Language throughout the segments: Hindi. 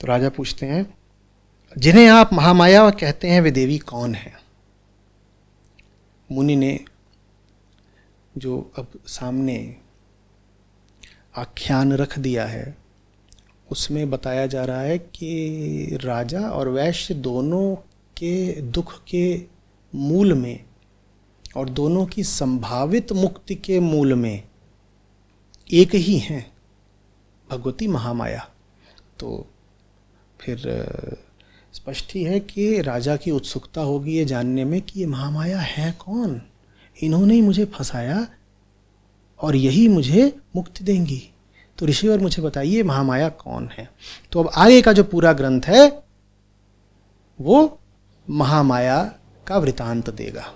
तो राजा पूछते हैं, जिन्हें आप महामाया कहते हैं वे देवी कौन है? मुनि ने जो अब सामने आख्यान रख दिया है उसमें बताया जा रहा है कि राजा और वैश्य दोनों के दुख के मूल में और दोनों की संभावित मुक्ति के मूल में एक ही हैं, भगवती महामाया। तो फिर स्पष्ट ही है कि राजा की उत्सुकता होगी ये जानने में कि ये महामाया है कौन, इन्होंने ही मुझे फंसाया और यही मुझे मुक्ति देंगी। तो ऋषिवर मुझे बताइए महामाया कौन है। तो अब आगे का जो पूरा ग्रंथ है वो महामाया का वृतांत देगा।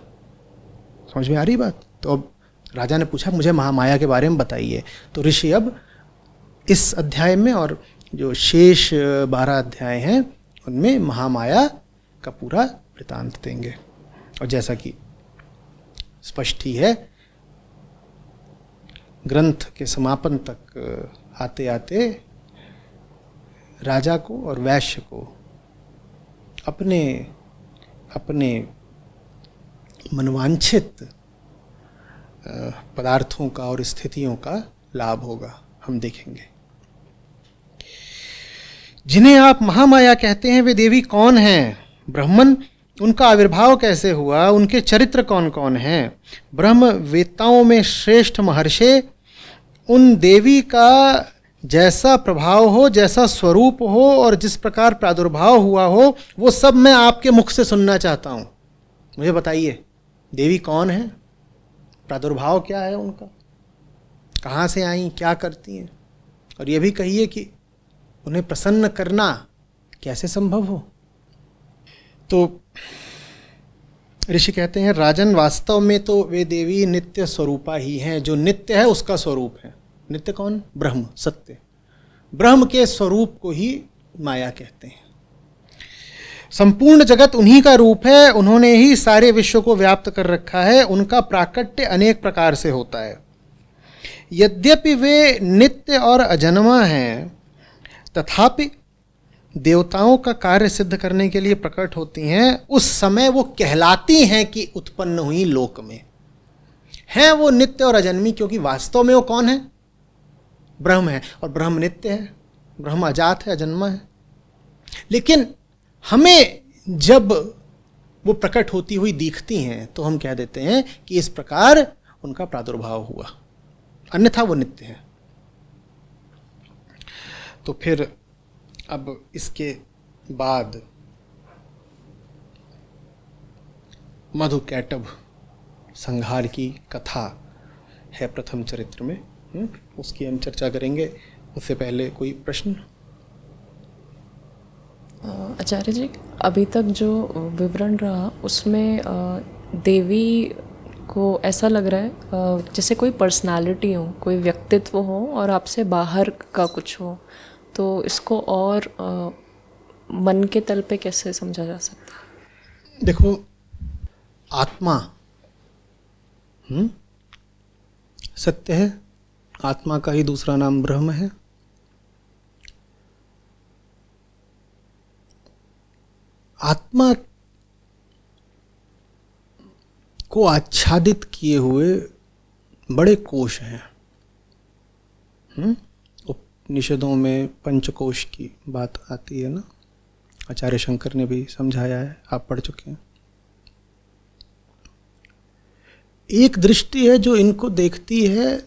समझ में आ रही बात? तो अब राजा ने पूछा मुझे महामाया के बारे में बताइए। तो ऋषि अब इस अध्याय में और जो शेष 12 अध्याय हैं उनमें महामाया का पूरा वृतांत देंगे। और जैसा कि स्पष्ट ही है, ग्रंथ के समापन तक आते आते राजा को और वैश्य को अपने अपने मनवांछित पदार्थों का और स्थितियों का लाभ होगा, हम देखेंगे। जिन्हें आप महामाया कहते हैं वे देवी कौन हैं? ब्राह्मण, उनका आविर्भाव कैसे हुआ? उनके चरित्र कौन कौन हैं? ब्रह्म वेत्ताओं में श्रेष्ठ महर्षि, उन देवी का जैसा प्रभाव हो, जैसा स्वरूप हो और जिस प्रकार प्रादुर्भाव हुआ हो, वो सब मैं आपके मुख से सुनना चाहता हूँ। मुझे बताइए देवी कौन है, प्रादुर्भाव क्या है उनका, कहाँ से आई, क्या करती हैं, और ये भी कहिए कि उन्हें प्रसन्न करना कैसे संभव हो। तो ऋषि कहते हैं, राजन वास्तव में तो वे देवी नित्य स्वरूपा ही हैं। जो नित्य है उसका स्वरूप है। नित्य कौन? ब्रह्म, सत्य। ब्रह्म के स्वरूप को ही माया कहते हैं। संपूर्ण जगत उन्हीं का रूप है, उन्होंने ही सारे विश्व को व्याप्त कर रखा है। उनका प्राकट्य अनेक प्रकार से होता है। यद्यपि वे नित्य और अजन्मा हैं, तथापि देवताओं का कार्य सिद्ध करने के लिए प्रकट होती हैं। उस समय वो कहलाती हैं कि उत्पन्न हुई लोक में। हैं वो नित्य और अजन्मी, क्योंकि वास्तव में वो कौन है? ब्रह्म है, और ब्रह्म नित्य है, ब्रह्म अजात है, अजन्मा है। लेकिन हमें जब वो प्रकट होती हुई दिखती हैं तो हम कह देते हैं कि इस प्रकार उनका प्रादुर्भाव हुआ, अन्यथा वो नित्य है। तो फिर अब इसके बाद मधुकैटभ संहार की कथा है प्रथम चरित्र में, उसकी हम चर्चा करेंगे। उससे पहले कोई प्रश्न? आचार्य जी, अभी तक जो विवरण रहा उसमें देवी को ऐसा लग रहा है जैसे कोई पर्सनालिटी हो, कोई व्यक्तित्व हो और आपसे बाहर का कुछ हो। तो इसको और मन के तल पे कैसे समझा जा सकता है? देखो, आत्मा सत्य है, आत्मा का ही दूसरा नाम ब्रह्म है। आत्मा को आच्छादित किए हुए बड़े कोश हैं। उपनिषदों में पंचकोश की बात आती है ना, आचार्य शंकर ने भी समझाया है, आप पढ़ चुके हैं। एक दृष्टि है जो इनको देखती है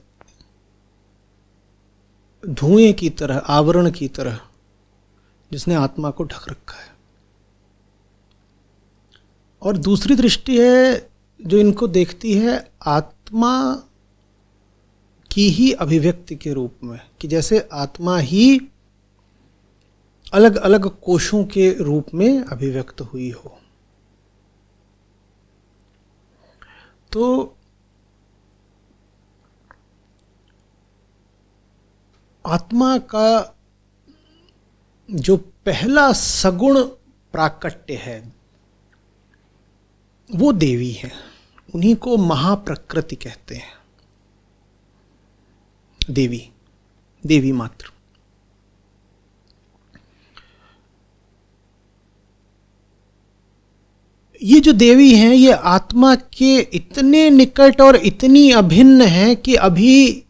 धुएं की तरह, आवरण की तरह, जिसने आत्मा को ढक रखा है। और दूसरी दृष्टि है जो इनको देखती है आत्मा की ही अभिव्यक्ति के रूप में, कि जैसे आत्मा ही अलग अलग कोशों के रूप में अभिव्यक्त हुई हो। तो आत्मा का जो पहला सगुण प्राकट्य है वो देवी है। उन्हीं को महाप्रकृति कहते हैं। देवी, देवी मात्र। ये जो देवी हैं ये आत्मा के इतने निकट और इतनी अभिन्न हैं कि अभी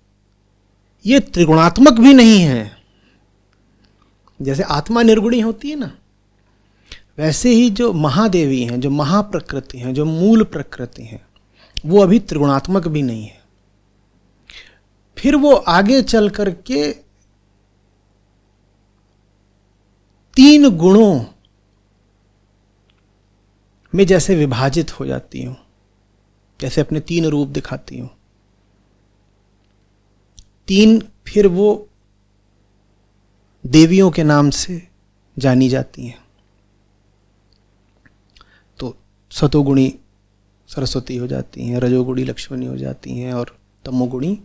ये त्रिगुणात्मक भी नहीं है। जैसे आत्मा निर्गुणी होती है ना, वैसे ही जो महादेवी हैं, जो महाप्रकृति हैं, जो मूल प्रकृति हैं, वो अभी त्रिगुणात्मक भी नहीं है। फिर वो आगे चल करके 3 गुणों में जैसे विभाजित हो जाती हूं, जैसे अपने 3 रूप दिखाती हूं। 3 फिर वो देवियों के नाम से जानी जाती हैं। तो सतोगुणी सरस्वती हो जाती हैं, रजोगुणी लक्ष्मणी हो जाती हैं और तमोगुणी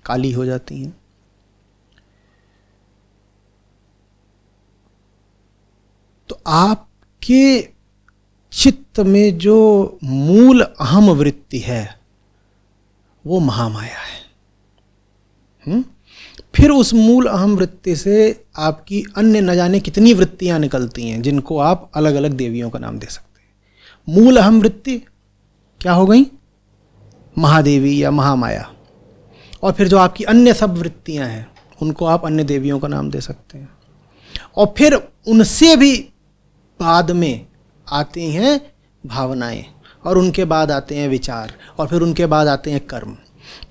काली हो जाती हैं। तो आपके चित्त में जो मूल अहम वृत्ति है वो महामाया है। फिर उस मूल अहम वृत्ति से आपकी अन्य न जाने कितनी वृत्तियां निकलती हैं, जिनको आप अलग अलग देवियों का नाम दे सकते हैं। मूल अहम वृत्ति क्या हो गई? महादेवी या महामाया। और फिर जो आपकी अन्य सब वृत्तियां हैं उनको आप अन्य देवियों का नाम दे सकते हैं। और फिर उनसे भी बाद में आती हैं भावनाएं, और उनके बाद आते हैं विचार, और फिर उनके बाद आते हैं कर्म।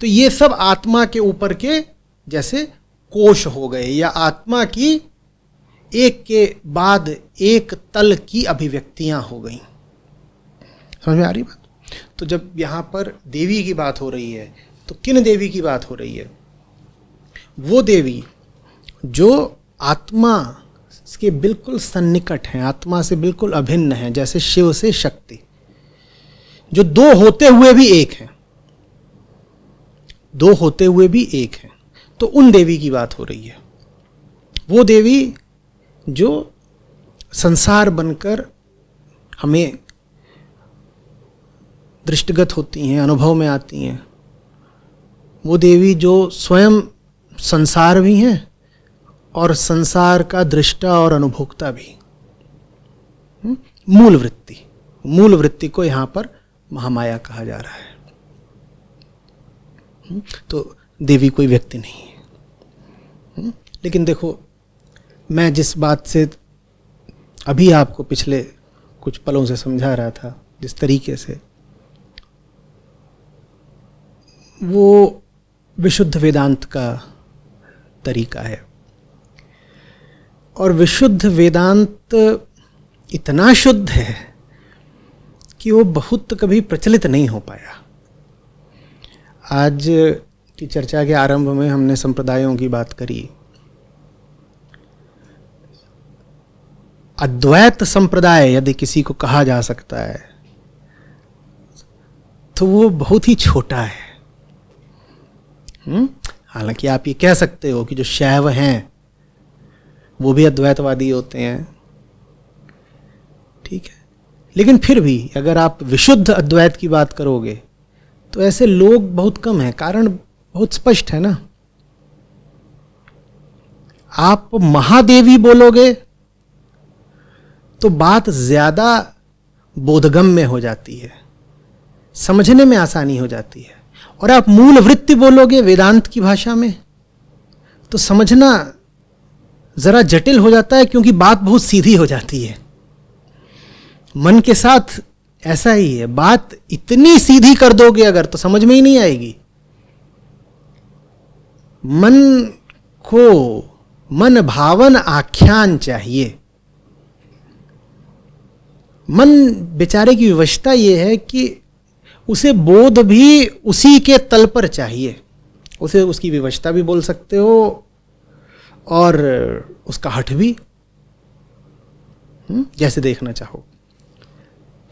तो ये सब आत्मा के ऊपर के जैसे कोश हो गए, या आत्मा की एक के बाद एक तल की अभिव्यक्तियां हो गई। समझ में आ रही बात? तो जब यहाँ पर देवी की बात हो रही है तो किन देवी की बात हो रही है? वो देवी जो आत्मा के बिल्कुल सन्निकट हैं, आत्मा से बिल्कुल अभिन्न हैं, जैसे शिव से शक्ति, जो 2 होते हुए भी एक हैं, 2 होते हुए भी एक हैं। तो उन देवी की बात हो रही है। वो देवी जो संसार बनकर हमें दृष्टिगत होती हैं, अनुभव में आती हैं। वो देवी जो स्वयं संसार भी हैं और संसार का दृष्टा और अनुभोक्ता भी। मूल वृत्ति को यहाँ पर महामाया कहा जा रहा है। तो देवी कोई व्यक्ति नहीं है। लेकिन देखो, मैं जिस बात से अभी आपको पिछले कुछ पलों से समझा रहा था, जिस तरीके से, वो विशुद्ध वेदांत का तरीका है। और विशुद्ध वेदांत इतना शुद्ध है कि वो बहुत कभी प्रचलित नहीं हो पाया। आज की चर्चा के आरंभ में हमने संप्रदायों की बात करी। अद्वैत संप्रदाय यदि किसी को कहा जा सकता है तो वो बहुत ही छोटा है। हालांकि आप ये कह सकते हो कि जो शैव हैं वो भी अद्वैतवादी होते हैं, ठीक है, लेकिन फिर भी अगर आप विशुद्ध अद्वैत की बात करोगे तो ऐसे लोग बहुत कम हैं। कारण बहुत स्पष्ट है ना। आप महादेवी बोलोगे तो बात ज्यादा बोधगम्य हो जाती है, समझने में आसानी हो जाती है। और आप मूल वृत्ति बोलोगे वेदांत की भाषा में तो समझना जरा जटिल हो जाता है, क्योंकि बात बहुत सीधी हो जाती है। मन के साथ ऐसा ही है, बात इतनी सीधी कर दोगे अगर तो समझ में ही नहीं आएगी। मन भावन आख्यान चाहिए। मन बेचारे की विवशता ये है कि उसे बोध भी उसी के तल पर चाहिए। उसे उसकी विवशता भी बोल सकते हो और उसका हठ भी, जैसे देखना चाहो,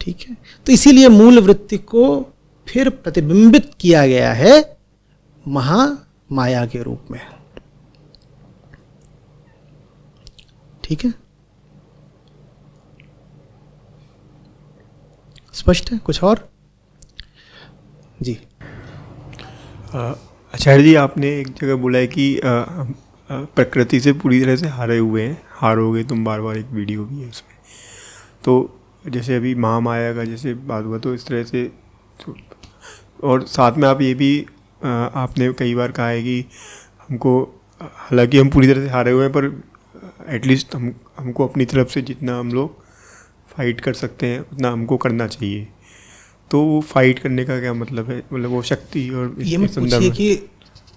ठीक है। तो इसीलिए मूल वृत्ति को फिर प्रतिबिंबित किया गया है महामाया के रूप में, ठीक है। स्पष्ट है? कुछ और? जी। आचार्य जी, आपने एक जगह बोला है कि प्रकृति से पूरी तरह से हारे हुए हैं, हारोगे तुम बार बार, एक वीडियो भी है उसमें। तो जैसे अभी महामाया का जैसे बात हुआ तो इस तरह से और साथ में आप ये भी आपने कई बार कहा है कि हमको, हालांकि हम पूरी तरह से हारे हुए हैं, पर एटलीस्ट हमको अपनी तरफ से जितना हम लोग फाइट कर सकते हैं उतना हमको करना चाहिए। तो वो फाइट करने का क्या मतलब है, मतलब वो शक्ति और ये मत पूछिए कि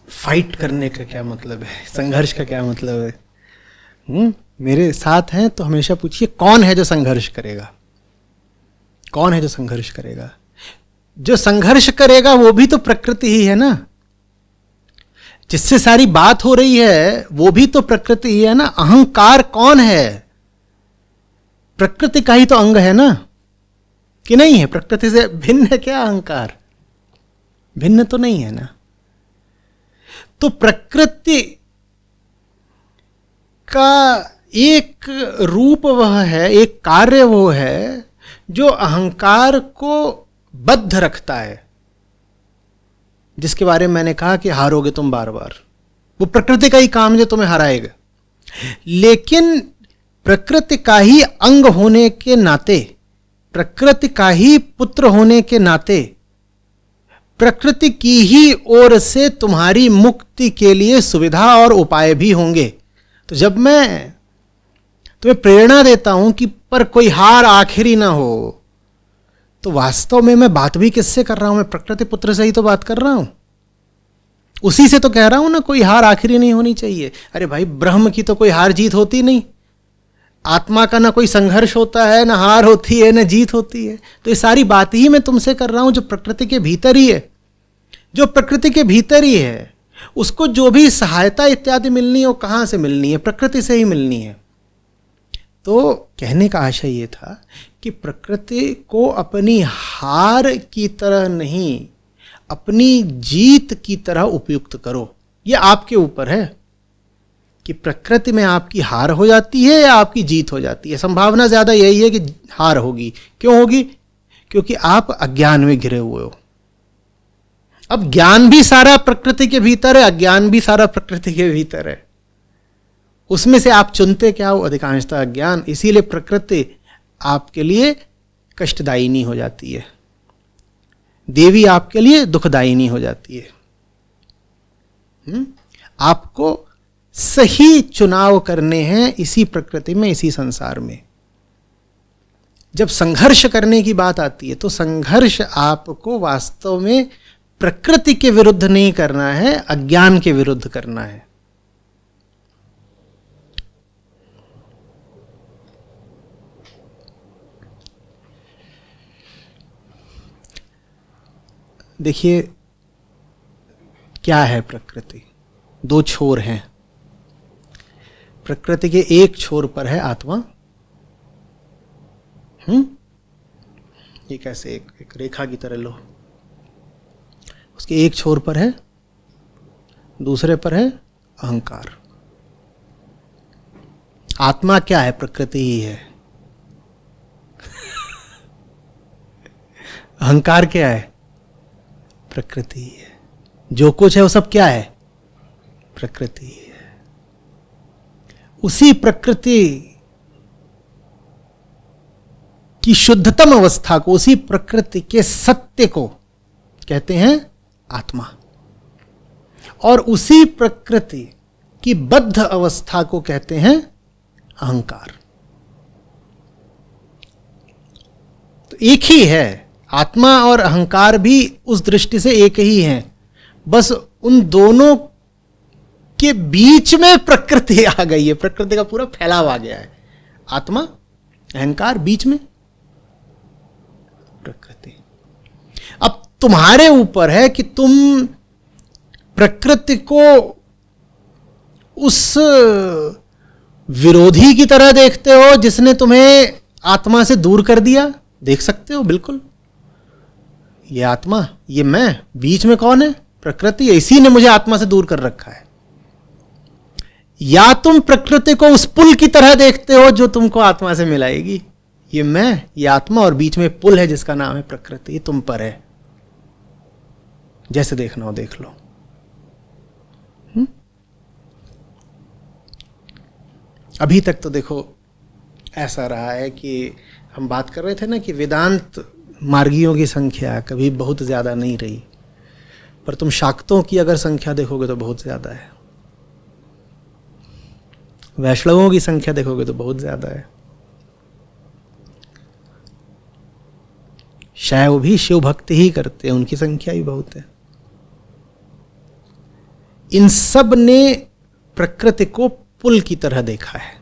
फाइट करने का क्या मतलब है, संघर्ष का क्या मतलब है। मेरे साथ हैं तो हमेशा पूछिए कौन है जो संघर्ष करेगा, कौन है जो संघर्ष करेगा। जो संघर्ष करेगा वो भी तो प्रकृति ही है ना, जिससे सारी बात हो रही है वो भी तो प्रकृति ही है ना। अहंकार कौन है, प्रकृति का ही तो अंग है ना, कि नहीं है? प्रकृति से भिन्न है क्या अहंकार? भिन्न तो नहीं है ना। तो प्रकृति का एक रूप वह है, एक कार्य वो है जो अहंकार को बद्ध रखता है, जिसके बारे में मैंने कहा कि हारोगे तुम बार बार। वो प्रकृति का ही काम जो तुम्हें हराएगा। लेकिन प्रकृति का ही अंग होने के नाते, प्रकृति का ही पुत्र होने के नाते, प्रकृति की ही ओर से तुम्हारी मुक्ति के लिए सुविधा और उपाय भी होंगे। तो जब मैं तुम्हें प्रेरणा देता हूं कि पर कोई हार आखिरी ना हो, तो वास्तव में मैं बात भी किससे कर रहा हूं? मैं प्रकृति पुत्र से ही तो बात कर रहा हूं, उसी से तो कह रहा हूं ना कोई हार आखिरी नहीं होनी चाहिए। अरे भाई, ब्रह्म की तो कोई हार जीत होती नहीं, आत्मा का ना कोई संघर्ष होता है, ना हार होती है, ना जीत होती है। तो ये सारी बात ही मैं तुमसे कर रहा हूं जो प्रकृति के भीतर ही है, जो प्रकृति के भीतर ही है। उसको जो भी सहायता इत्यादि मिलनी है वो कहां से मिलनी है? प्रकृति से ही मिलनी है। तो कहने का आशय ये था कि प्रकृति को अपनी हार की तरह नहीं, अपनी जीत की तरह उपयुक्त करो। ये आपके ऊपर है कि प्रकृति में आपकी हार हो जाती है या आपकी जीत हो जाती है। संभावना ज्यादा यही है कि हार होगी। क्यों होगी? क्योंकि आप अज्ञान में घिरे हुए हो। अब ज्ञान भी सारा प्रकृति के भीतर है, अज्ञान भी सारा प्रकृति के भीतर है। उसमें से आप चुनते क्या हो? अधिकांशतः अज्ञान। इसीलिए प्रकृति आपके लिए कष्टदायिनी हो जाती है, देवी आपके लिए दुखदायिनी हो जाती है। आपको सही चुनाव करने हैं इसी प्रकृति में, इसी संसार में। जब संघर्ष करने की बात आती है तो संघर्ष आपको वास्तव में प्रकृति के विरुद्ध नहीं करना है, अज्ञान के विरुद्ध करना है। देखिए क्या है प्रकृति? दो छोर हैं। प्रकृति के एक छोर पर है आत्मा। एक ऐसे एक रेखा की तरह लो, उसके एक छोर पर है, दूसरे पर है अहंकार। आत्मा क्या है? प्रकृति ही है। अहंकार क्या है? प्रकृति ही है। जो कुछ है वो सब क्या है? प्रकृति ही है। उसी प्रकृति की शुद्धतम अवस्था को, उसी प्रकृति के सत्य को कहते हैं आत्मा, और उसी प्रकृति की बद्ध अवस्था को कहते हैं अहंकार। तो एक ही है, आत्मा और अहंकार भी उस दृष्टि से एक ही हैं। बस उन दोनों के बीच में प्रकृति आ गई है, प्रकृति का पूरा फैलाव आ गया है। आत्मा, अहंकार, बीच में प्रकृति। अब तुम्हारे ऊपर है कि तुम प्रकृति को उस विरोधी की तरह देखते हो जिसने तुम्हें आत्मा से दूर कर दिया। देख सकते हो, बिल्कुल। ये आत्मा, ये मैं, बीच में कौन है? प्रकृति। इसी ने मुझे आत्मा से दूर कर रखा है। या तुम प्रकृति को उस पुल की तरह देखते हो जो तुमको आत्मा से मिलाएगी। ये मैं, ये आत्मा, और बीच में पुल है जिसका नाम है प्रकृति। ये तुम पर है। जैसे देखना हो देख लो। अभी तक तो देखो ऐसा रहा है कि हम बात कर रहे थे ना कि वेदांत मार्गियों की संख्या कभी बहुत ज़्यादा नहीं रही, पर तुम शाक्तों की अगर संख्या देखोगे तो बहुत ज़्यादा है, वैष्णवों की संख्या देखोगे तो बहुत ज़्यादा है, शैव भी शिव भक्ति ही करते हैं, उनकी संख्या ही बहुत है। इन सब ने प्रकृति को पुल की तरह देखा है,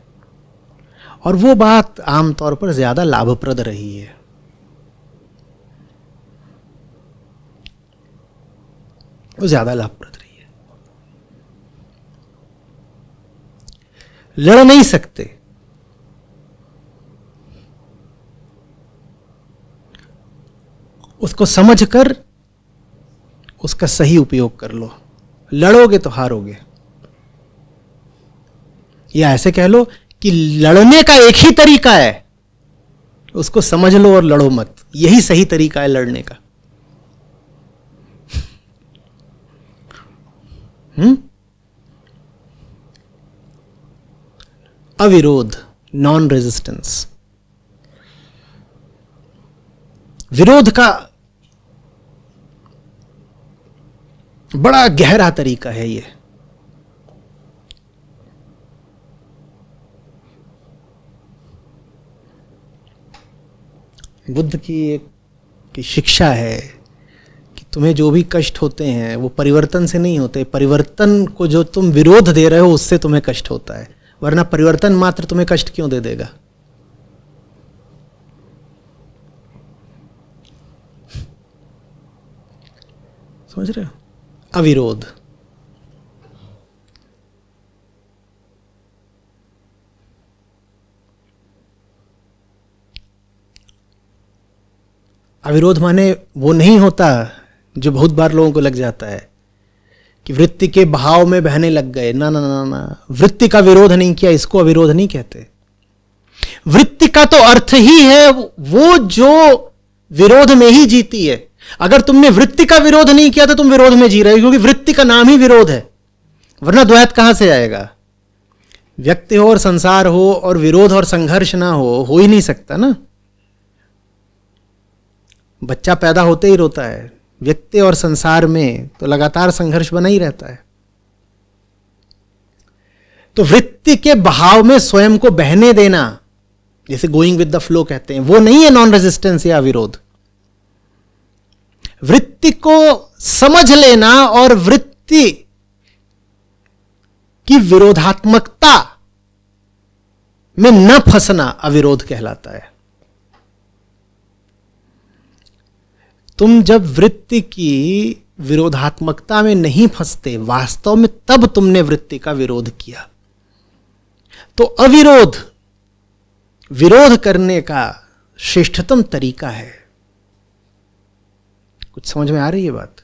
और वो बात आमतौर पर ज्यादा लाभप्रद रही है। वो ज्यादा लाभप्रद रही है। लड़ नहीं सकते, उसको समझकर उसका सही उपयोग कर लो। लड़ोगे तो हारोगे, या ऐसे कह लो कि लड़ने का एक ही तरीका है, उसको समझ लो और लड़ो मत, यही सही तरीका है लड़ने का। अविरोध, नॉन रेजिस्टेंस, विरोध का बड़ा गहरा तरीका है ये। बुद्ध की एक शिक्षा है कि तुम्हें जो भी कष्ट होते हैं वो परिवर्तन से नहीं होते, परिवर्तन को जो तुम विरोध दे रहे हो उससे तुम्हें कष्ट होता है, वरना परिवर्तन मात्र तुम्हें कष्ट क्यों दे देगा। समझ रहे हो? अविरोध। अविरोध माने वो नहीं होता जो बहुत बार लोगों को लग जाता है कि वृत्ति के बहाव में बहने लग गए। ना ना ना ना, वृत्ति का विरोध नहीं किया, इसको अविरोध नहीं कहते। वृत्ति का तो अर्थ ही है वो जो विरोध में ही जीती है। अगर तुमने वृत्ति का विरोध नहीं किया तो तुम विरोध में जी रहे हो, क्योंकि वृत्ति का नाम ही विरोध है, वरना द्वैत कहां से आएगा। व्यक्ति हो और संसार हो और विरोध और संघर्ष ना हो ही नहीं सकता ना। बच्चा पैदा होते ही रोता है, व्यक्ति और संसार में तो लगातार संघर्ष बना ही रहता है। तो वृत्ति के बहाव में स्वयं को बहने देना, जैसे गोइंग विद द फ्लो कहते हैं, वो नहीं है नॉन रेजिस्टेंस या विरोध। वृत्ति को समझ लेना और वृत्ति की विरोधात्मकता में न फंसना अविरोध कहलाता है। तुम जब वृत्ति की विरोधात्मकता में नहीं फंसते वास्तव में, तब तुमने वृत्ति का विरोध किया। तो अविरोध विरोध करने का श्रेष्ठतम तरीका है। कुछ समझ में आ रही है बात?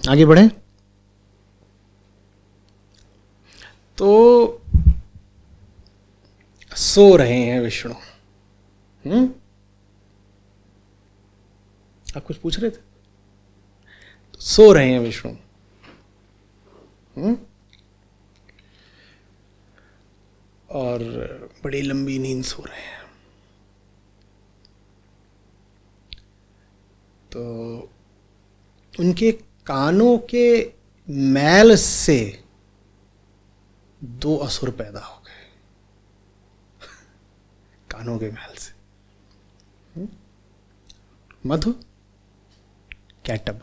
आगे बढ़े तो सो रहे हैं विष्णु। आप कुछ पूछ रहे थे? तो सो रहे हैं विष्णु। और बड़ी लंबी नींद सो रहे हैं। तो उनके कानों के मैल से दो असुर पैदा हो गए। कानों के मैल से। मधु, कैटब।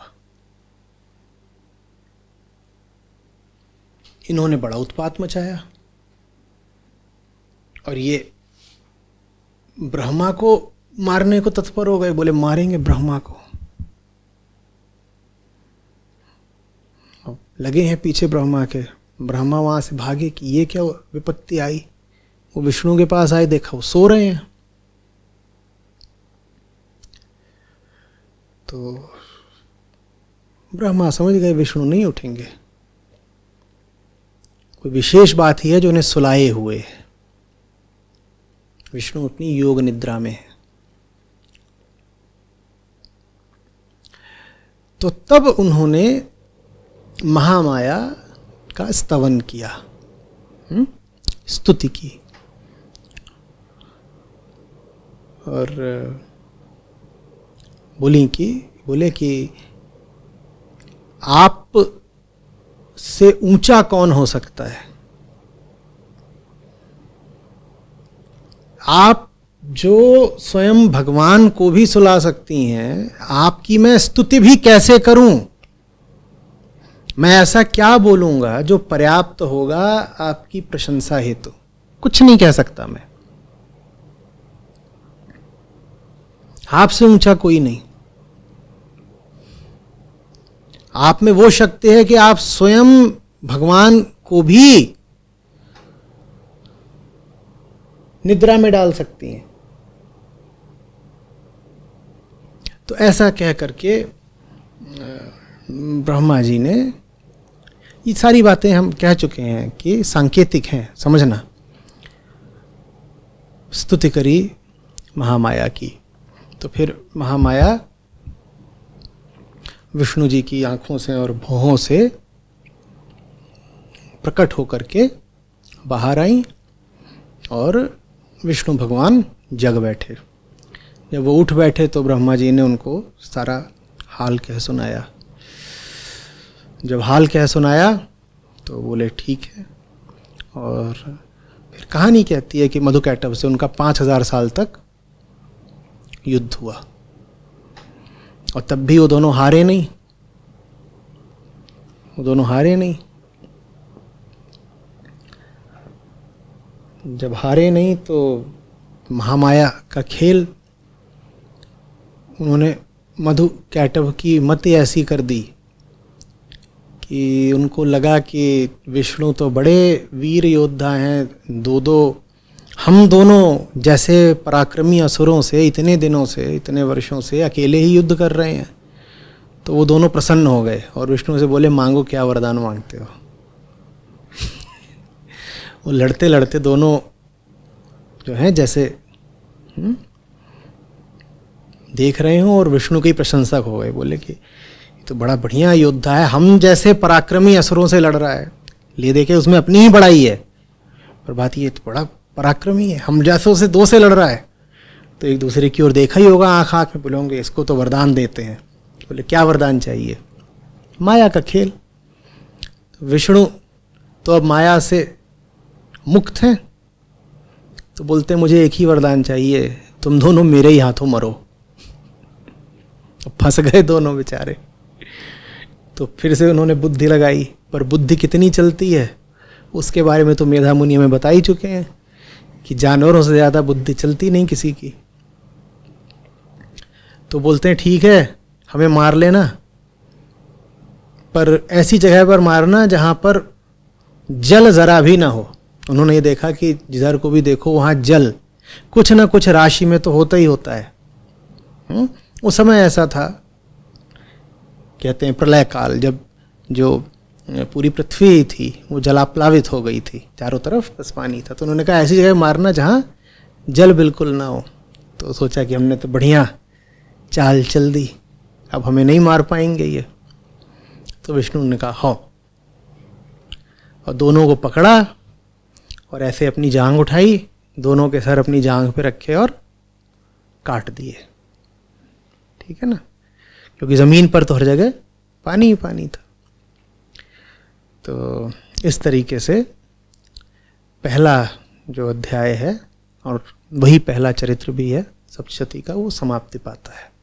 इन्होंने बड़ा उत्पात मचाया और ये ब्रह्मा को मारने को तत्पर हो गए। बोले मारेंगे ब्रह्मा को। लगे हैं पीछे ब्रह्मा के। ब्रह्मा वहां से भागे कि ये क्या विपत्ति आई। वो विष्णु के पास आए, देखा वो सो रहे हैं। तो ब्रह्मा समझ गए विष्णु नहीं उठेंगे, कोई विशेष बात ही है जो उन्हें सुलाए हुए। विष्णु अपनी योग निद्रा में है। तो तब उन्होंने महामाया का स्तवन किया, स्तुति की, और बोले कि आप से ऊंचा कौन हो सकता है, आप जो स्वयं भगवान को भी सुला सकती हैं, आपकी मैं स्तुति भी कैसे करूं, मैं ऐसा क्या बोलूंगा जो पर्याप्त होगा आपकी प्रशंसा हेतु। कुछ नहीं कह सकता मैं, आपसे ऊंचा कोई नहीं। आप में वो शक्ति है कि आप स्वयं भगवान को भी निद्रा में डाल सकती हैं। तो ऐसा कह करके ब्रह्मा जी ने, ये सारी बातें हम कह चुके हैं कि सांकेतिक हैं, समझना, स्तुति करी महामाया की। तो फिर महामाया विष्णु जी की आंखों से और भौहों से प्रकट होकर के बाहर आई और विष्णु भगवान जग बैठे। जब वो उठ बैठे तो ब्रह्मा जी ने उनको सारा हाल कह सुनाया। जब हाल कह सुनाया तो बोले ठीक है। और फिर कहानी कहती है कि मधुकैटभ से उनका 5000 साल तक युद्ध हुआ, और तब भी वो दोनों हारे नहीं, जब हारे नहीं तो महामाया का खेल, उन्होंने मधुकैटभ की मति ऐसी कर दी कि उनको लगा कि विष्णु तो बड़े वीर योद्धा हैं, हम दोनों जैसे पराक्रमी असुरों से इतने दिनों से, इतने वर्षों से अकेले ही युद्ध कर रहे हैं। तो वो दोनों प्रसन्न हो गए और विष्णु से बोले मांगो, क्या वरदान मांगते हो। वो लड़ते लड़ते दोनों जो हैं जैसे देख रहे हो और विष्णु की प्रशंसक हो गए। बोले कि तो बड़ा बढ़िया योद्धा है, हम जैसे पराक्रमी असुरों से लड़ रहा है, ले देखे उसमें अपनी ही बड़ाई है, पर बात ये तो बड़ा पराक्रमी है, हम जैसे उसे 2 से लड़ रहा है। तो एक दूसरे की ओर देखा ही होगा, आँख आँख में बोले होंगे इसको तो वरदान देते हैं। बोले क्या वरदान चाहिए। माया का खेल। तो विष्णु तो अब माया से मुक्त हैं, तो बोलते मुझे एक ही वरदान चाहिए, तुम दोनों मेरे ही हाथों मरो। फंस गए दोनों बेचारे। तो फिर से उन्होंने बुद्धि लगाई, पर बुद्धि कितनी चलती है उसके बारे में तो मेधा मुनि में बता ही चुके हैं कि जानवरों से ज़्यादा बुद्धि चलती नहीं किसी की। तो बोलते हैं ठीक है हमें मार लेना, पर ऐसी जगह पर मारना जहाँ पर जल ज़रा भी ना हो। उन्होंने ये देखा कि जिधर को भी देखो वहाँ जल कुछ ना कुछ राशि में तो होता ही होता है। उस समय ऐसा था, कहते हैं प्रलय काल, जब जो पूरी पृथ्वी थी वो जलाप्लावित हो गई थी, चारों तरफ बस पानी था। तो उन्होंने कहा ऐसी जगह मारना जहाँ जल बिल्कुल ना हो। तो सोचा कि हमने तो बढ़िया चाल चल दी, अब हमें नहीं मार पाएंगे ये। तो विष्णु ने कहा हाँ, और दोनों को पकड़ा और ऐसे अपनी जांघ उठाई, दोनों के सर अपनी जांघ पे रखे और काट दिए। ठीक है ना, क्योंकि ज़मीन पर तो हर जगह पानी ही पानी था। तो इस तरीके से पहला जो अध्याय है और वही पहला चरित्र भी है सप्तशती का, वो समाप्ति पाता है।